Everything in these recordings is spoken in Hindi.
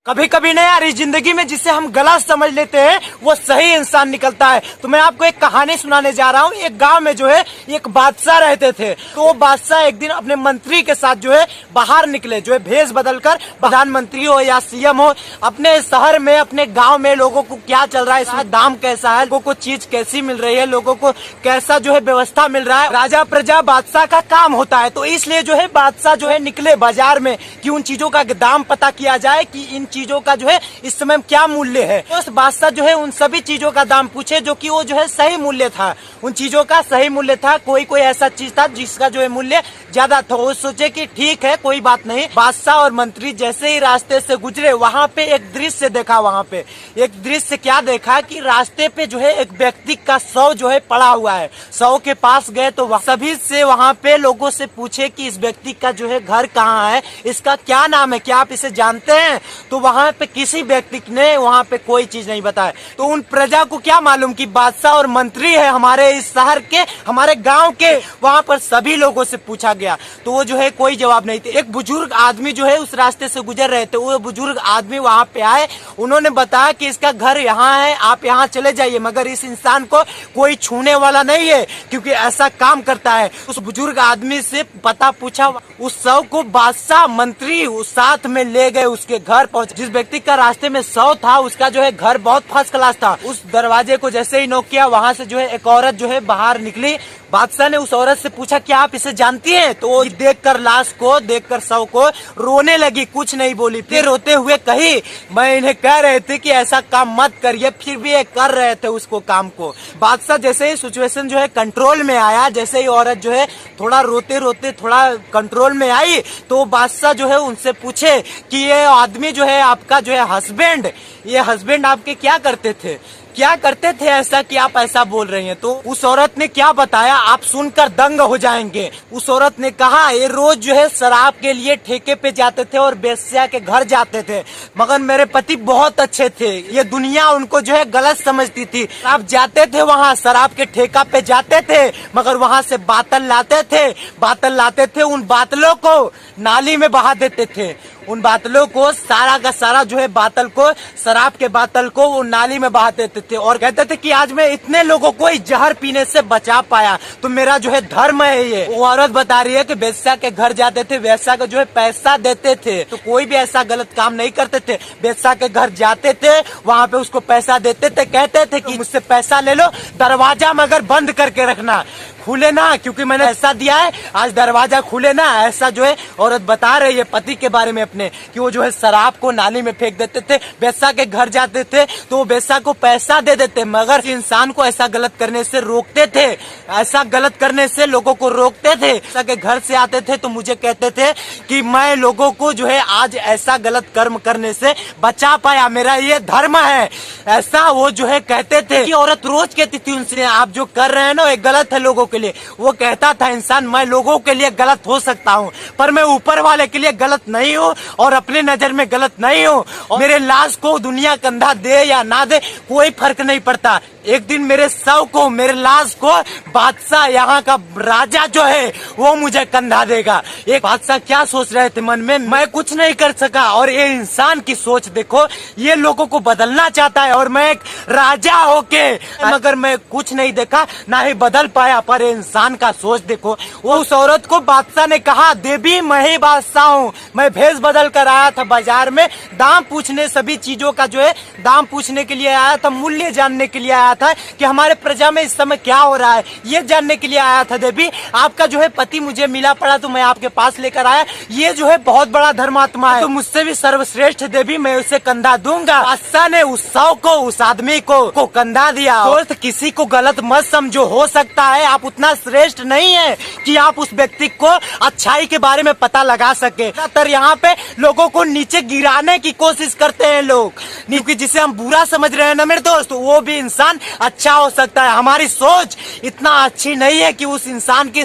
कभी कभी ना यार इस जिंदगी में जिसे हम गलत समझ लेते हैं वो सही इंसान निकलता है। तो मैं आपको एक कहानी सुनाने जा रहा हूँ। एक गांव में जो है एक बादशाह रहते थे। तो वो बादशाह एक दिन अपने मंत्री के साथ जो है बाहर निकले, जो है भेष बदलकर, प्रधानमंत्री हो या सीएम हो, अपने शहर में अपने गाँव में लोगों को क्या चल रहा है, इसमें दाम कैसा है, लोगों को चीज कैसी मिल रही है, लोगों को कैसा जो है व्यवस्था मिल रहा है। राजा प्रजा बादशाह का काम होता है। तो इसलिए जो है बादशाह जो है निकले बाजार में कि उन चीजों का दाम पता किया जाए कि इन चीजों का जो है इस समय क्या मूल्य है। तो उस बादशाह जो है उन सभी चीजों का दाम पूछे जो कि वो जो है सही मूल्य था, उन चीजों का सही मूल्य था। कोई कोई ऐसा चीज था जिसका जो है मूल्य ज्यादा था। वो सोचे कि ठीक है कोई बात नहीं। बादशाह और मंत्री जैसे ही रास्ते से गुजरे वहाँ पे एक दृश्य देखा। वहाँ पे एक दृश्य क्या देखा कि रास्ते पे जो है एक व्यक्ति का शव जो है पड़ा हुआ है। शव के पास गए तो सभी से वहाँ पे लोगों से पूछे कि इस व्यक्ति का जो है घर कहाँ है, इसका क्या नाम है, क्या आप इसे जानते हैं। तो वहाँ पे किसी व्यक्ति ने वहाँ पे कोई चीज नहीं बताया। तो उन प्रजा को क्या मालूम कि बादशाह और मंत्री है हमारे इस शहर के, हमारे गांव के। वहाँ पर सभी लोगों से पूछा गया तो वो जो है कोई जवाब नहीं थे। एक बुजुर्ग आदमी जो है उस रास्ते से गुजर रहे थे। वो बुजुर्ग आदमी वहाँ पे आए, उन्होंने बताया कि इसका घर यहाँ है, आप यहाँ चले जाइए, मगर इस इंसान को कोई छूने वाला नहीं है क्योंकि ऐसा काम करता है। उस बुजुर्ग आदमी से पता पूछा, उस शव को बादशाह मंत्री उस साथ में ले गए, उसके घर पहुंचे। जिस व्यक्ति का रास्ते में शव था उसका जो है घर बहुत फर्स्ट क्लास था। उस दरवाजे को जैसे ही नॉक किया वहाँ से जो है एक औरत जो है बाहर निकली। बादशाह ने उस औरत से पूछा क्या आप इसे जानती हैं। तो वो देखकर लाश को, देखकर शव को रोने लगी, कुछ नहीं बोली। फिर रोते हुए कही मैं इन्हें कह रहे थे कि ऐसा काम मत करिए, फिर भी ये कर रहे थे उसको काम को। बादशाह जैसे ही सिचुएशन जो है कंट्रोल में आया, जैसे ही औरत जो है थोड़ा रोते रोते थोड़ा कंट्रोल में आई, तो बादशाह जो है उनसे पूछे कि ये आदमी जो है आपका जो है हस्बैंड, ये हस्बैंड आपके क्या करते थे, क्या करते थे ऐसा कि आप ऐसा बोल रही हैं। तो उस औरत ने क्या बताया आप सुनकर दंग हो जाएंगे। उस औरत ने कहा ये रोज जो है शराब के लिए ठेके पे जाते थे और बेश्या के घर जाते थे, मगर मेरे पति बहुत अच्छे थे। ये दुनिया उनको जो है गलत समझती थी। आप जाते थे वहाँ शराब के ठेका पे जाते थे, मगर वहाँ से बातल लाते थे, उन बातलों को नाली में बहा देते थे। उन बातलों को सारा का सारा जो है बातल को, शराब के बातल को वो नाली में बहा देते थे और कहते थे कि आज मैं इतने लोगों को इस जहर पीने से बचा पाया तो मेरा जो है धर्म है ये। वो औरत बता रही है कि वेश्या के घर जाते थे, वेश्या को जो है पैसा देते थे। तो कोई भी ऐसा गलत काम नहीं करते थे। वेश्या के घर जाते थे, वहाँ पे उसको पैसा देते थे, कहते थे कि मुझसे पैसा ले लो, दरवाजा मगर बंद करके रखना, खुले ना, क्योंकि मैंने पैसा दिया है, आज दरवाजा खुले ना। ऐसा जो है औरत बता रही है पति के बारे में अपने कि वो जो है शराब को नाली में फेंक देते थे। वेश्या के घर जाते थे तो वो वेश्या को पैसा दे देते, मगर इंसान को ऐसा गलत करने से रोकते थे, ऐसा गलत करने से लोगों को रोकते थे। वेश्या के घर से आते थे तो मुझे कहते थे कि मैं लोगों को जो है आज ऐसा गलत कर्म करने से बचा पाया, मेरा ये धर्म है, ऐसा वो जो है कहते थे। कि औरत रोज कहती थी उनसे आप जो कर रहे हैं ना ये गलत है लोगों के लिए। वो कहता था इंसान मैं लोगों के लिए गलत हो सकता हूँ पर मैं ऊपर वाले के लिए गलत नहीं हूँ और अपने नजर में गलत नहीं हूँ। और मेरे लाश को दुनिया कंधा दे या ना दे कोई फर्क नहीं पड़ता। एक दिन मेरे शव को, मेरे लाश को बादशाह, यहाँ का राजा जो है वो मुझे कंधा देगा। एक बादशाह क्या सोच रहे थे मन में, मैं कुछ नहीं कर सका और ये इंसान की सोच देखो, ये लोगों को बदलना चाहता है और मैं एक राजा होके मगर मैं कुछ नहीं देखा, ना ही बदल पाया। पर इंसान का सोच देखो। वो उस औरत को बादशाह ने कहा देवी मैं ही बादशाह हूँ, मैं भेष बदल कर आया था बाजार में दाम पूछने, सभी चीजों का जो है दाम पूछने के लिए आया था, मूल्य जानने के लिए आया था कि हमारे प्रजा में इस समय क्या हो रहा है ये जानने के लिए आया था। देवी आपका जो है पति मुझे मिला पड़ा तो मैं आपके पास लेकर आया, ये जो है बहुत बड़ा धर्मात्मा है, तो मुझसे भी सर्वश्रेष्ठ देवी, मैं उसे कंधा दूंगा। बादशाह ने उस शव को, उस आदमी को कंधा दिया। दोस्त किसी को गलत मत समझो, हो सकता है आप उतना श्रेष्ठ नहीं है कि आप उस व्यक्ति को अच्छाई के बारे में पता लगा सके। ज्यादातर यहाँ पे लोगों को नीचे गिराने की कोशिश करते हैं लोग, क्योंकि जिसे हम बुरा समझ रहे हैं ना मेरे दोस्त, वो भी इंसान अच्छा हो सकता है। हमारी सोच इतना अच्छी नहीं है कि उस इंसान की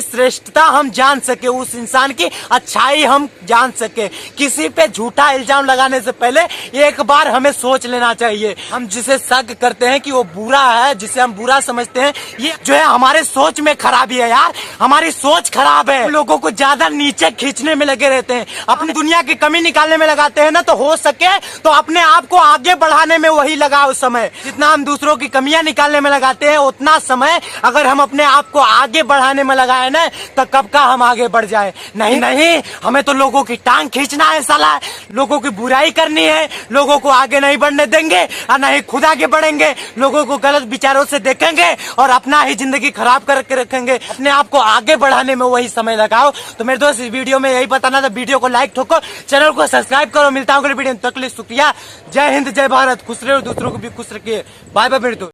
श्रेष्ठता हम जान सके, उस इंसान की अच्छाई हम जान सके। किसी पे झूठा इल्जाम लगाने से पहले एक बार हमें सोच लेना चाहिए। हम जिसे शक करते हैं कि वो बुरा है, जिसे हम बुरा समझते हैं, ये जो है हमारे सोच में खराबी है यार, हमारी सोच खराब है। लोगों को ज्यादा नीचे खींचने में लगे रहते हैं, अपनी दुनिया की कमी कमी निकालने में लगाते हैं ना, तो हो सके तो अपने आप को आगे बढ़ाने में वही लगाओ समय। जितना हम दूसरों की कमियां निकालने में लगाते हैं, उतना समय अगर हम अपने आप को आगे बढ़ाने में लगाए ना, तो कब का हम आगे बढ़ जाए। नहीं नहीं, हमें तो लोगों की टांग खींचना है साला, लोगों की बुराई करनी है, लोगों को आगे नहीं बढ़ने देंगे और नहीं खुद आगे बढ़ेंगे। लोगों को गलत विचारों से देखेंगे और अपना ही जिंदगी खराब करके रखेंगे। अपने आप को आगे बढ़ाने में वही समय लगाओ। तो मेरे दोस्त, इस वीडियो में यही बताना था। वीडियो को लाइक ठोको, चैनल को सब्सक्राइब करो। मिलता हूँ अगले वीडियो में, तक के लिए शुक्रिया। जय हिंद, जय भारत। खुश रहो, दूसरों को भी खुश रखिए। बाय बाय मेरे दोस्त।